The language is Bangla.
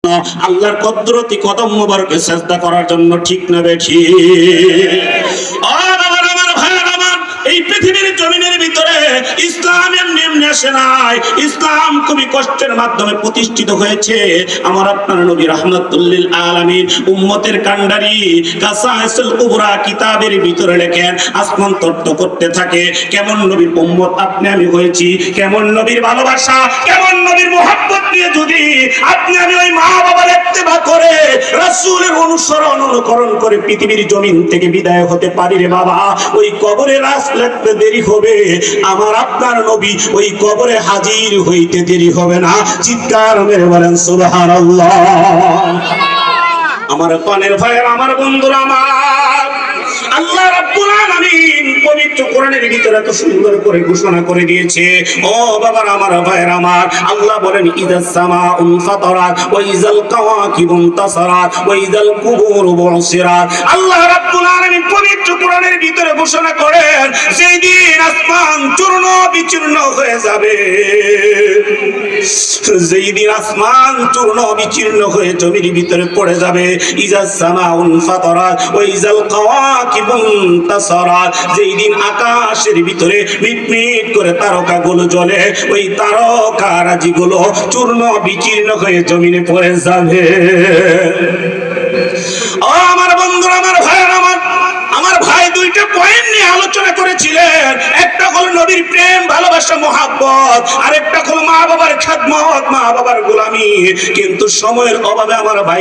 আল্লাহর কুদরতি কদম মোবারকে সিজদা করার জন্য, ঠিক না বেঠিক? এই পৃথিবীর জমিনের ভিতরে ইসলাম এমনি এমনি আসে নাই। ইসলাম খুবই কষ্টের মাধ্যমে প্রতিষ্ঠিত হয়েছে। আমার আপনার নবী রাহমাতুল লিল আলামিন উম্মতের কান্ডারি কাসাইসুল কুবরা কিতাবের ভিতরে লেখেন, আসমান তত্ত্ব করতে থাকে কেমন নবীর উম্মত আপনি আমি হয়েছি, কেমন নবীর ভালোবাসা, কেমন নবীর মুহাব্বত নিয়ে যদি আপনি আমি ওই মা বাবার ইত্তেবা করে রাসূলের অনুকরণ করে পৃথিবীর জমিন থেকে বিদায় হতে পারি রে বাবা, ওই কবরে লাশ লাগতে দেরি হবে, আমার আপনার নবী ওই কবরে হাজির হইতে দেরি হবে না। চিৎকার মেরে বলেন সুবহানাল্লাহ। আমার পানের ভাইয়ের, আমার বন্ধুরা, আমার আল্লাহ রাব্বুল আলামিন পবিত্র কোরআনের ভিতরে এত সুন্দর করে ঘোষণা করে দিয়েছে। ও বাবার, আমার ভাইয়ের, আমার আল্লাহ বলেন ইযাস সামাউন ফাতারাত ওয়া ইযাল কাওয়াকিবুন তাসারাত ওয়া ইযাল কুবুরু বুসিরাত। আল্লাহ রাব্বুল আলামিন পবিত্র কোরআনের ভিতরে ঘোষণা করেন সেই দিন আসমান চূর্ণ বিচূর্ণ হয়ে যাবে, যেই দিন আসমান চূর্ণ বিচূর্ণ হয়ে জমির ভিতরে পড়ে যাবে। ইযাস সামাউন ফাতারাত ওয়া ইযাল কাওয়াকিবুন তাসারাত, যেই দিন আকাশের ভিতরে মিটমিট করে তারকাগুলো জ্বলে, ওই তারকারাজিগুলো চূর্ণ বিচূর্ণ হয়ে জমিনে পড়ে যাবে। ও আমার বন্ধুরা, আমার ভাইয়েরা, আমার ভাই দুইটা পয়েন্ট নিয়ে আলোচনা করেছিলেন। একটা হলো নবীর প্রেম, ভালোবাসা, মুহাব্বত, আর একটা হলো মা বাবার খেদমত, মা বাবার গোলামি। কিন্তু সময়ের অভাবে আমার ভাই